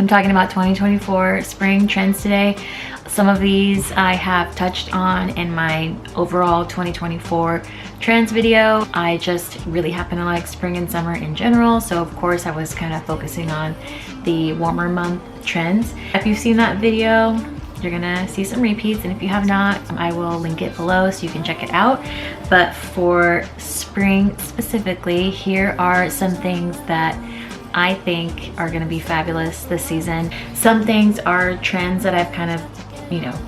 I'm talking about 2024 spring trends today. Some of these I have touched on in my overall 2024 trends video. I just really happen to like spring and summer in general, so of course I was kind of focusing on the warmer month trends. If you've seen that video, you're gonna see some repeats, and if you have not, I will link it below so you can check it out. But for spring specifically, here are some things that I think are gonna be fabulous this season. Some things are trends that I've kind of,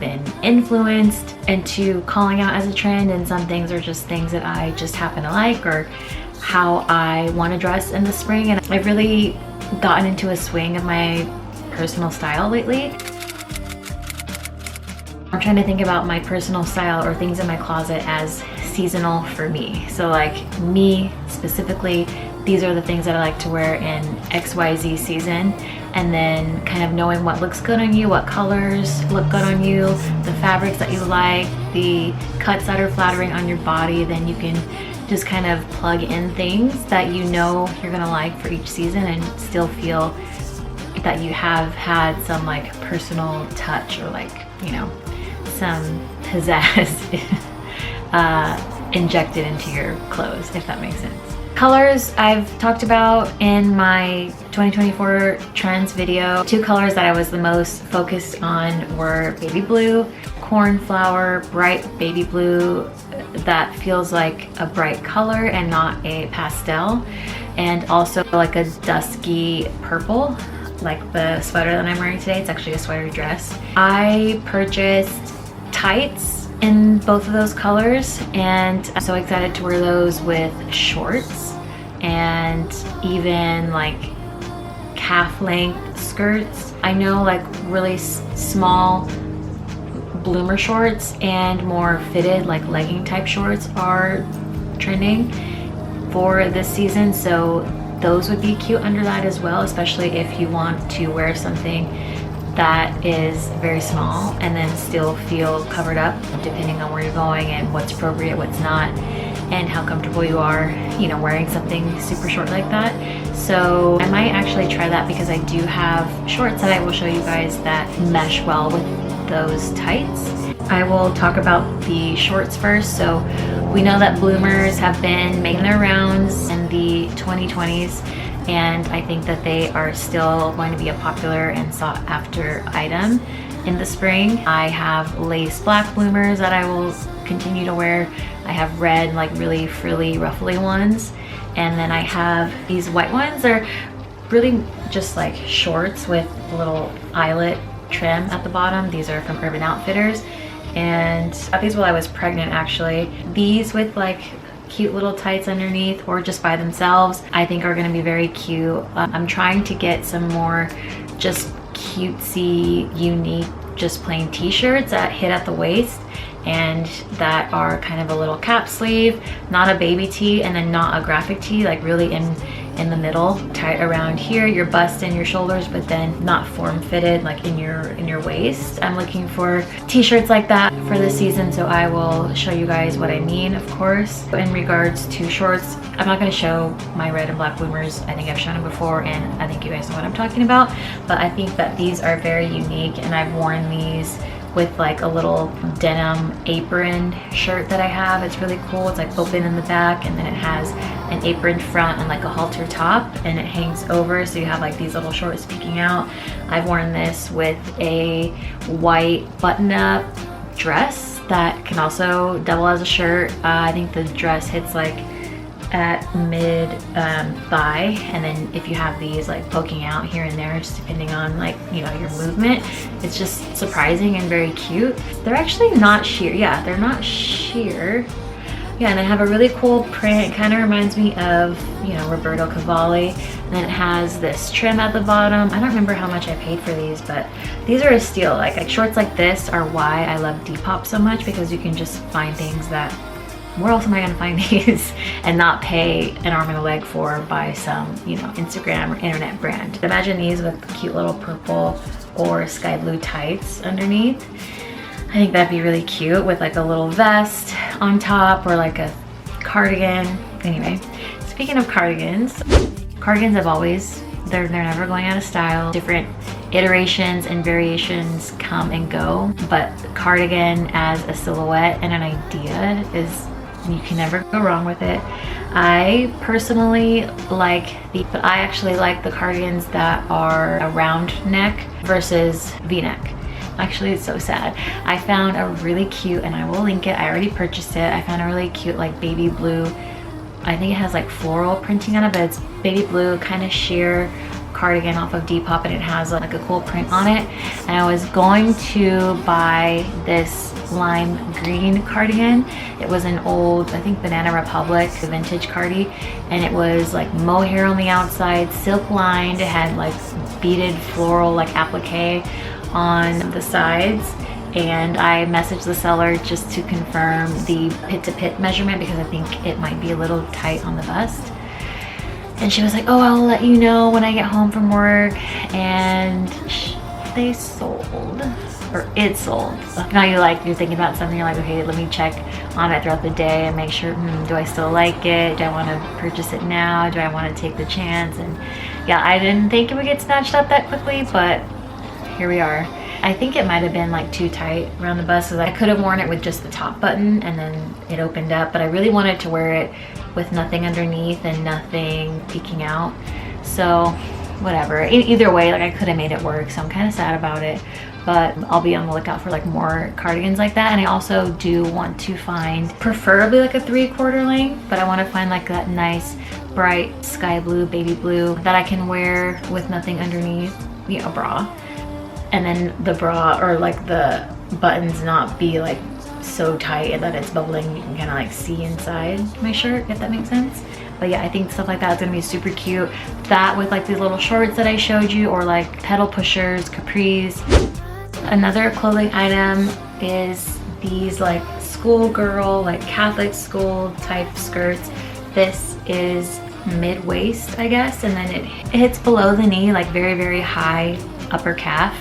been influenced into calling out as a trend, and some things are just things that I just happen to like, or how I want to dress in the spring. And I've really gotten into a swing of my personal style lately. I'm trying to think about my personal style or things in my closet as seasonal for me. So like me specifically, these are the things that I like to wear in XYZ season, and then kind of knowing what looks good on you, what colors look good on you, the fabrics that you like, the cuts that are flattering on your body. Then you can just kind of plug in things that you know you're gonna like for each season and still feel that you have had some like personal touch, or like, some pizzazz injected into your clothes, if that makes sense. Colors I've talked about in my 2024 trends video. Two colors that I was the most focused on were baby blue, cornflower, bright baby blue that feels like a bright color and not a pastel, and also like a dusky purple, like the sweater that I'm wearing today. It's actually a sweater dress. I purchased tights in both of those colors, and I'm so excited to wear those with shorts and even like calf length skirts. I know like really small bloomer shorts and more fitted like legging type shorts are trending for this season, so those would be cute under that as well, especially if you want to wear something that is very small and then still feel covered up, depending on where you're going and what's appropriate, what's not, and how comfortable you are, wearing something super short like that. So I might actually try that, because I do have shorts that I will show you guys that mesh well with those tights. I will talk about the shorts first. So we know that bloomers have been making their rounds in the 2020s, and I think that they are still going to be a popular and sought after item in the spring. I have lace black bloomers that I will continue to wear. I have red, like really frilly, ruffly ones. And then I have these white ones. They're really just like shorts with a little eyelet trim at the bottom. These are from Urban Outfitters, and I got these while I was pregnant actually. These with like cute little tights underneath, or just by themselves, I think are going to be very cute. I'm trying to get some more just cutesy, unique, just plain t-shirts that hit at the waist and that are kind of a little cap sleeve, not a baby tee, and then not a graphic tee, like really in the middle, tight around here, your bust and your shoulders, but then not form fitted like in your waist. I'm looking for t-shirts like that for this season, so I will show you guys what I mean, of course. In regards to shorts, I'm not going to show my red and black bloomers. I think I've shown them before, and I think you guys know what I'm talking about, but I think that these are very unique, and I've worn these with like a little denim apron shirt that I have. It's really cool. It's like open in the back, and then it has an apron front and like a halter top, and it hangs over, so you have like these little shorts peeking out. I've worn this with a white button-up dress that can also double as a shirt. I think the dress hits like at mid thigh, and then if you have these like poking out here and there, just depending on like your movement, it's just surprising and very cute. They're actually not sheer. Yeah, they're not sheer. Yeah, and they have a really cool print. It kind of reminds me of Roberto Cavalli, and then it has this trim at the bottom. I don't remember how much I paid for these, but these are a steal. Like shorts like this are why I love Depop so much, because you can just find things that, where else am I gonna find these and not pay an arm and a leg for by some, Instagram or internet brand. Imagine these with cute little purple or sky blue tights underneath. I think that'd be really cute with like a little vest on top, or like a cardigan. Anyway, speaking of cardigans have always They're never going out of style. Different iterations and variations come and go, but cardigan as a silhouette and an idea is, you can never go wrong with it. I personally but I actually like the cardigans that are a round neck versus V-neck. Actually, it's so sad. I found a really cute, and I will link it, I already purchased it. I found a really cute like baby blue, I think it has like floral printing on it, but it's baby blue kind of sheer cardigan off of Depop, and it has like a cool print on it. And I was going to buy this lime green cardigan. It was an old, I think, Banana Republic vintage cardi, and it was like mohair on the outside, silk lined. It had like beaded floral like applique on the sides, and I messaged the seller just to confirm the pit to pit measurement because I think it might be a little tight on the bust. And she was like, oh, I'll let you know when I get home from work. And they sold, or it sold. Now you're thinking about something, you're like, okay, let me check on it throughout the day and make sure, do I still like it? Do I want to purchase it now? Do I want to take the chance? And yeah, I didn't think it would get snatched up that quickly, but here we are. I think it might have been like too tight around the bust, because I could have worn it with just the top button and then it opened up, but I really wanted to wear it with nothing underneath and nothing peeking out. So whatever, either way, like I could have made it work, so I'm kind of sad about it, but I'll be on the lookout for like more cardigans like that. And I also do want to find preferably like a 3/4 length, but I want to find like that nice bright sky blue, baby blue that I can wear with nothing underneath, you know, bra. And then the bra, or like the buttons, not be like so tight that it's bubbling. You can kind of like see inside my shirt, if that makes sense. But yeah, I think stuff like that is gonna be super cute. That with like these little shorts that I showed you, or like pedal pushers, capris. Another clothing item is these like schoolgirl, like Catholic school type skirts. This is mid-waist, I guess, and then it hits below the knee, like very, very high upper calf.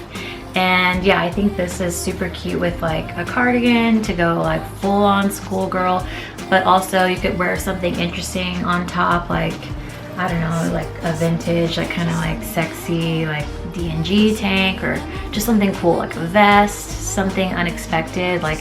And yeah, I think this is super cute with like a cardigan to go like full on schoolgirl, but also you could wear something interesting on top, like, I don't know, like a vintage, like kind of like sexy, like D&G tank, or just something cool, like a vest, something unexpected, like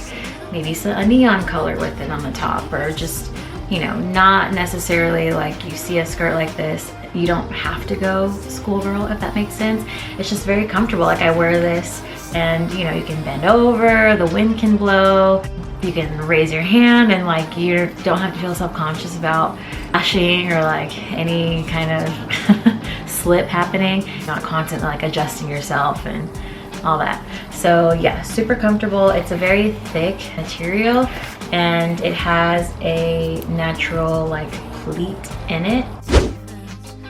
maybe a neon color with it on the top, or just, you know, not necessarily like you see a skirt like this, you don't have to go schoolgirl, if that makes sense. It's just very comfortable. Like I wear this and, you know, you can bend over, the wind can blow, you can raise your hand, and like you don't have to feel self-conscious about flashing or like any kind of slip happening. You're not constantly like adjusting yourself and all that. So yeah, super comfortable. It's a very thick material, and it has a natural like pleat in it.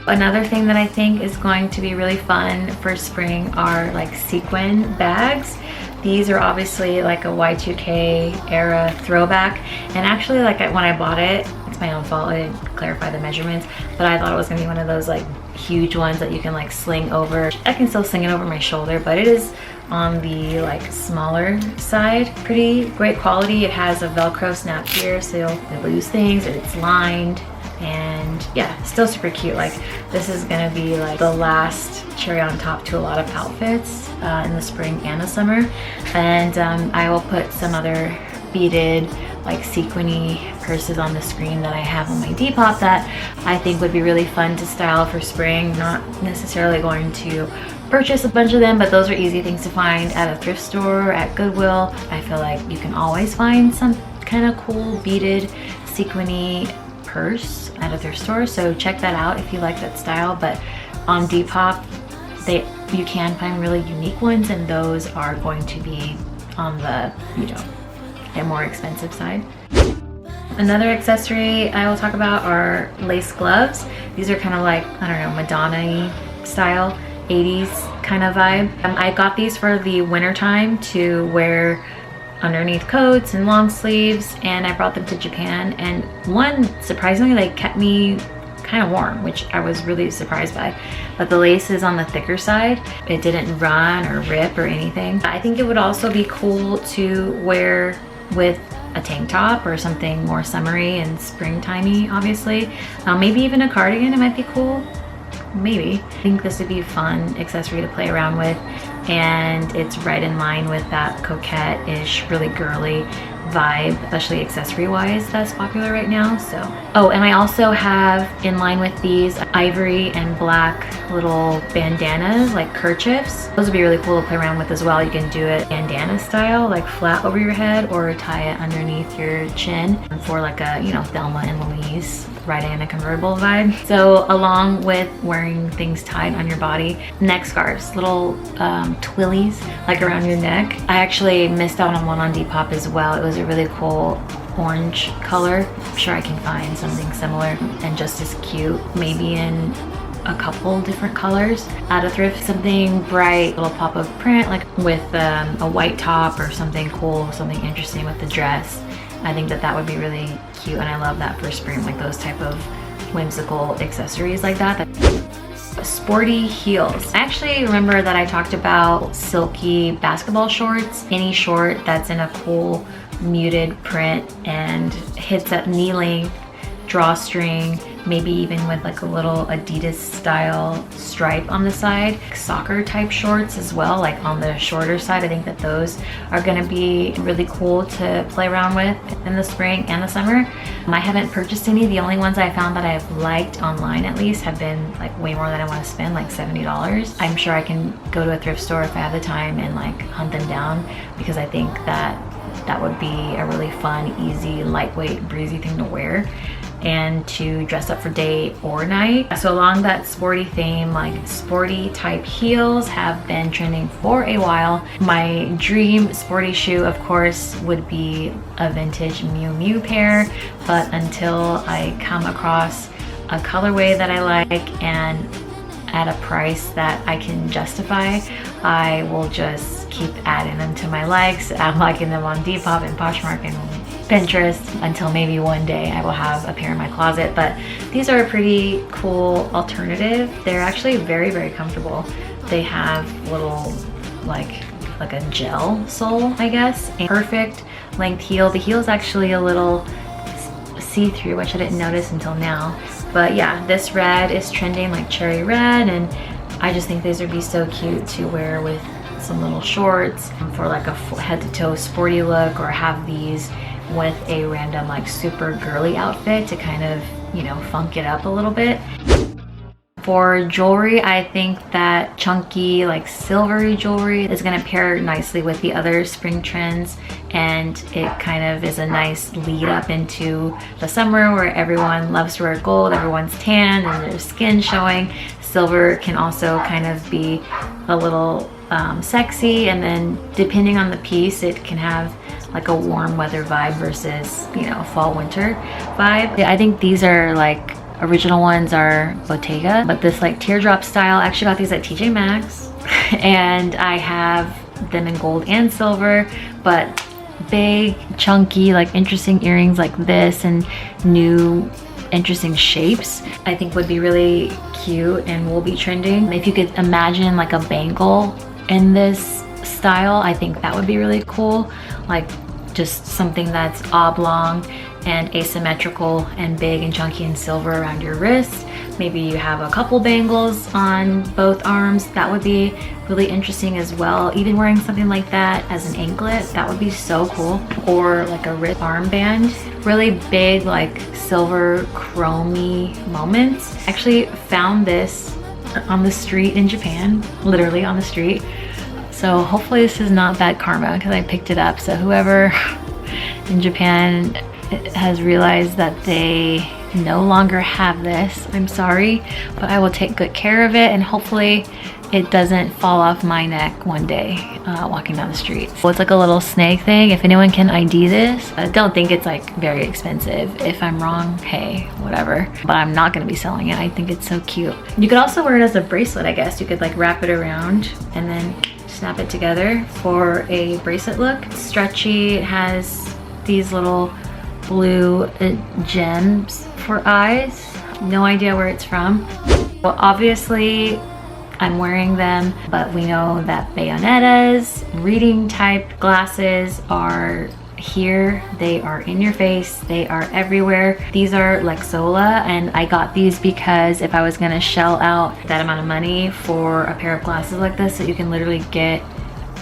Another thing that I think is going to be really fun for spring are like sequin bags. These are obviously like a Y2K era throwback, and actually like when I bought it, it's my own fault, I didn't clarify the measurements, but I thought it was gonna be one of those like huge ones that you can like sling over. I can still sling it over my shoulder, but it is on the like smaller side. Pretty great quality. It has a Velcro snap here, so you'll lose things, and it's lined. And yeah, still super cute. Like this is gonna be like the last cherry on top to a lot of outfits in the spring and the summer. And I will put some other beaded like sequiny purses on the screen that I have on my Depop that I think would be really fun to style for spring. Not necessarily going to purchase a bunch of them, but those are easy things to find at a thrift store, at Goodwill. I feel like you can always find some kind of cool beaded sequiny purse at a thrift store, so check that out if you like that style. But on Depop, you can find really unique ones, and those are going to be on the, you know, a more expensive side. Another accessory I will talk about are lace gloves. These are kind of like, I don't know, Madonna-y style, 80s kind of vibe. I got these for the winter time to wear underneath coats and long sleeves, and I brought them to Japan, and one, surprisingly, they kept me kind of warm, which I was really surprised by. But the lace is on the thicker side. It didn't run or rip or anything. I think it would also be cool to wear with a tank top or something more summery and springtimey, obviously. Maybe even a cardigan, it might be cool. maybe. I think this would be a fun accessory to play around with, and it's right in line with that coquette-ish, really girly vibe, especially accessory-wise, that's popular right now. So, oh, and I also have, in line with these, ivory and black little bandanas, like kerchiefs. Those would be really cool to play around with as well. You can do it bandana style, like flat over your head, or tie it underneath your chin for like a, you know, Thelma and Louise riding in a convertible vibe. So along with wearing things tied on your body, neck scarves, little twillies like around your neck. I actually missed out on one on Depop as well. It was a really cool orange color. I'm sure I can find something similar and just as cute, maybe in a couple different colors at a thrift. Something bright, little pop of print, like with a white top or something cool, something interesting with the dress. I think that that would be really cute, and I love that for spring, like those type of whimsical accessories like that. Sporty heels. I actually remember that I talked about silky basketball shorts. Any short that's in a cool muted print and hits at knee length, drawstring, maybe even with like a little Adidas style stripe on the side. Soccer type shorts as well, like on the shorter side. I think that those are gonna be really cool to play around with in the spring and the summer. I haven't purchased any. The only ones I found that I've liked online at least have been like way more than I want to spend, like $70. I'm sure I can go to a thrift store if I have the time and like hunt them down, because I think that that would be a really fun, easy, lightweight, breezy thing to wear and to dress up for day or night. So along that sporty theme, like sporty type heels have been trending for a while. My dream sporty shoe, of course, would be a vintage Miu Miu pair, but until I come across a colorway that I like and at a price that I can justify, I will just keep adding them to my likes. I'm liking them on Depop and Poshmark and Pinterest until maybe one day I will have a pair in my closet. But these are a pretty cool alternative. They're actually very, very comfortable. They have little like a gel sole, I guess. A perfect length heel. The heel is actually a little see-through, which I didn't notice until now. But yeah, this red is trending, like cherry red, and I just think these would be so cute to wear with some little shorts for like a head-to-toe sporty look, or have these with a random like super girly outfit to kind of, you know, funk it up a little bit. For jewelry, I think that chunky, like silvery jewelry is gonna pair nicely with the other spring trends, and it kind of is a nice lead up into the summer where everyone loves to wear gold, everyone's tan and their skin showing. Silver can also kind of be a little sexy, and then depending on the piece, it can have like a warm weather vibe versus, you know, fall winter vibe. I think these are like, original ones are Bottega, but this like teardrop style, I actually got these at TJ Maxx and I have them in gold and silver, but big, chunky, like interesting earrings like this and new interesting shapes I think would be really cute and will be trending. If you could imagine like a bangle in this style, I think that would be really cool. Like just something that's oblong and asymmetrical and big and chunky and silver around your wrist. Maybe you have a couple bangles on both arms. That would be really interesting as well. Even wearing something like that as an anklet, that would be so cool. Or like a wrist armband. Really big, like silver chromey moments. Actually found this on the street in Japan, literally on the street. So hopefully this is not bad karma because I picked it up. So whoever in Japan has realized that they no longer have this, I'm sorry, but I will take good care of it, and hopefully it doesn't fall off my neck one day walking down the street. So it's like a little snake thing. If anyone can ID this, I don't think it's like very expensive. If I'm wrong, hey, whatever. But I'm not gonna be selling it. I think it's so cute. You could also wear it as a bracelet, I guess. You could like wrap it around and then snap it together for a bracelet look. It's stretchy, it has these little blue gems for eyes. No idea where it's from. Well, obviously I'm wearing them, but we know that Bayonettas, reading type glasses are here, they are in your face, they are everywhere. These are Lexola, and I got these because if I was gonna shell out that amount of money for a pair of glasses like this that you can literally get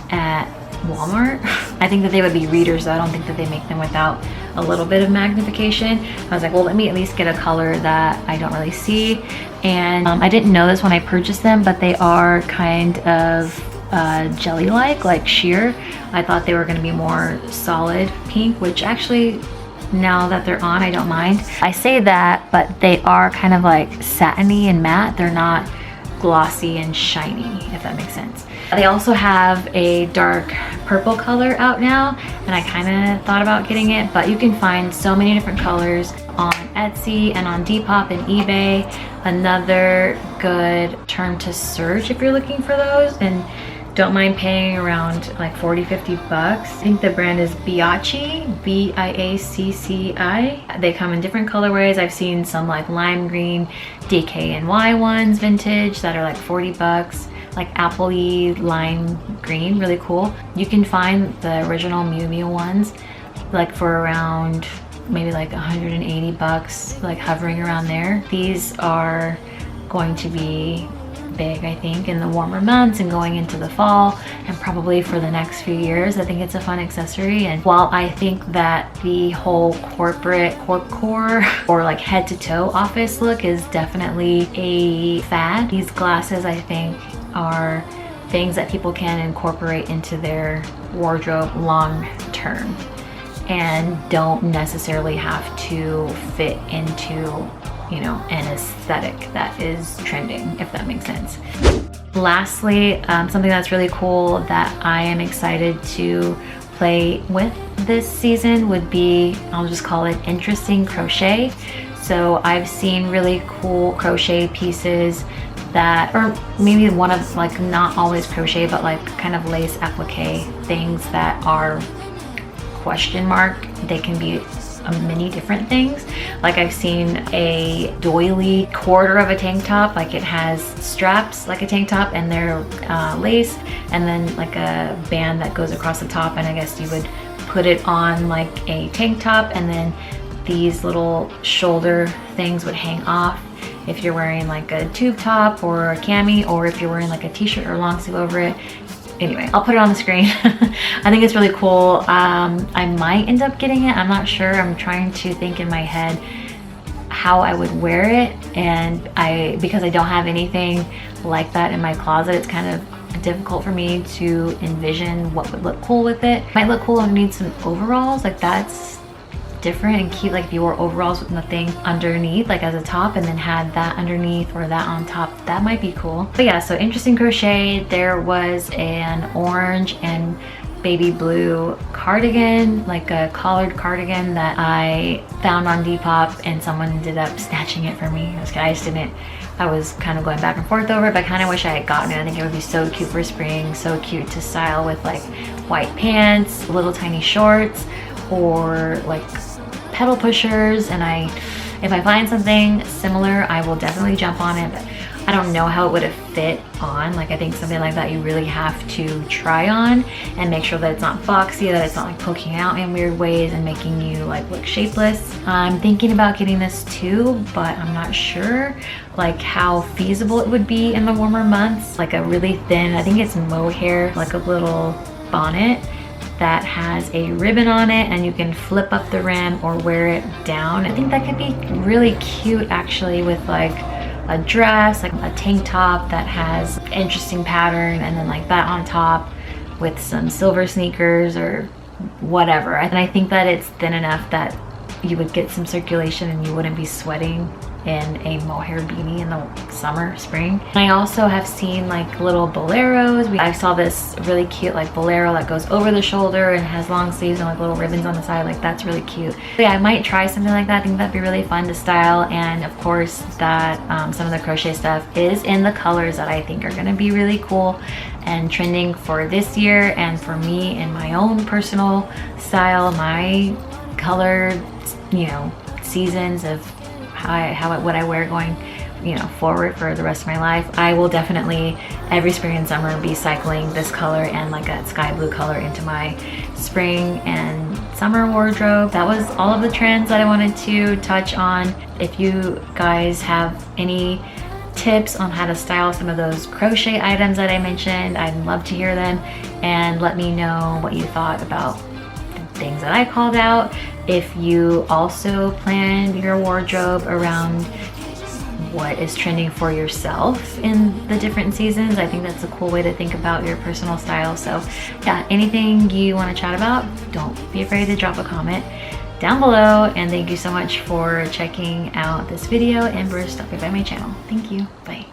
at Walmart, I think that they would be readers, though I don't think that they make them without a little bit of magnification. I was like, well, let me at least get a color that I don't really see. And I didn't know this when I purchased them, but they are kind of jelly-like, like sheer. I thought they were going to be more solid pink, which actually, now that they're on, I don't mind. I say that, but they are kind of like satiny and matte. They're not glossy and shiny, if that makes sense. They also have a dark purple color out now, and I kind of thought about getting it, but you can find so many different colors on Etsy and on Depop and eBay. Another good term to search if you're looking for those, and don't mind paying around like 40-50 bucks. I think the brand is Biacci, B-I-A-C-C-I. They come in different colorways. I've seen some like lime green DKNY ones, vintage, that are like 40 bucks. Like appley lime green, really cool. You can find the original Miu Miu ones like for around maybe like 180 bucks, like hovering around there. These are going to be big, I think, in the warmer months and going into the fall, and probably for the next few years. I think it's a fun accessory, and while I think that the whole corporate corpcore or like head to toe office look is definitely a fad, these glasses I think are things that people can incorporate into their wardrobe long term and don't necessarily have to fit into, you know, an aesthetic that is trending, if that makes sense. Lastly, something that's really cool that I am excited to play with this season would be, I'll just call it interesting crochet. So I've seen really cool crochet pieces that, or maybe one of like not always crochet, but like kind of lace applique things that are question mark. They can be many different things. Like I've seen a doily quarter of a tank top, like it has straps like a tank top and they're lace, and then like a band that goes across the top, and I guess you would put it on like a tank top, and then these little shoulder things would hang off if you're wearing like a tube top or a cami, or if you're wearing like a t-shirt or long sleeve over it. Anyway, I'll put it on the screen. I think it's really cool. I might end up getting it. I'm not sure. I'm trying to think in my head how I would wear it, and because I don't have anything like that in my closet, it's kind of difficult for me to envision what would look cool with it. Might look cool underneath some overalls, like that's different and cute. Like if you wore overalls with nothing underneath, like as a top, and then had that underneath or that on top, that might be cool. But yeah, so interesting crochet. There was an orange and baby blue cardigan, like a collared cardigan that I found on Depop, and someone ended up snatching it for me. I was kind of going back and forth over it, but I kind of wish I had gotten it. I think it would be so cute for spring, so cute to style with like white pants, little tiny shorts, or like pedal pushers. And if I find something similar, I will definitely jump on it, but I don't know how it would have fit on. Like I think something like that you really have to try on and make sure that it's not boxy, that it's not like poking out in weird ways and making you like look shapeless. I'm thinking about getting this too, but I'm not sure like how feasible it would be in the warmer months. Like a really thin, I think it's mohair, like a little bonnet that has a ribbon on it, and you can flip up the rim or wear it down. I think that could be really cute actually with like a dress, like a tank top that has interesting pattern, and then like that on top with some silver sneakers or whatever. And I think that it's thin enough that you would get some circulation and you wouldn't be sweating in a mohair beanie in the summer, spring. And I also have seen like little boleros. I saw this really cute like bolero that goes over the shoulder and has long sleeves and like little ribbons on the side. Like that's really cute. But yeah, I might try something like that. I think that'd be really fun to style. And of course that some of the crochet stuff is in the colors that I think are gonna be really cool and trending for this year. And for me in my own personal style, my color, you know, seasons of what I wear going you know, forward for the rest of my life. I will definitely every spring and summer be cycling this color and like a sky blue color into my spring and summer wardrobe. That was all of the trends that I wanted to touch on. If you guys have any tips on how to style some of those crochet items that I mentioned, I'd love to hear them, and let me know what you thought about the things that I called out. If you also plan your wardrobe around what is trending for yourself in the different seasons, I think that's a cool way to think about your personal style. So yeah, anything you want to chat about, don't be afraid to drop a comment down below. And thank you so much for checking out this video and for stopping by my channel. Thank you. Bye.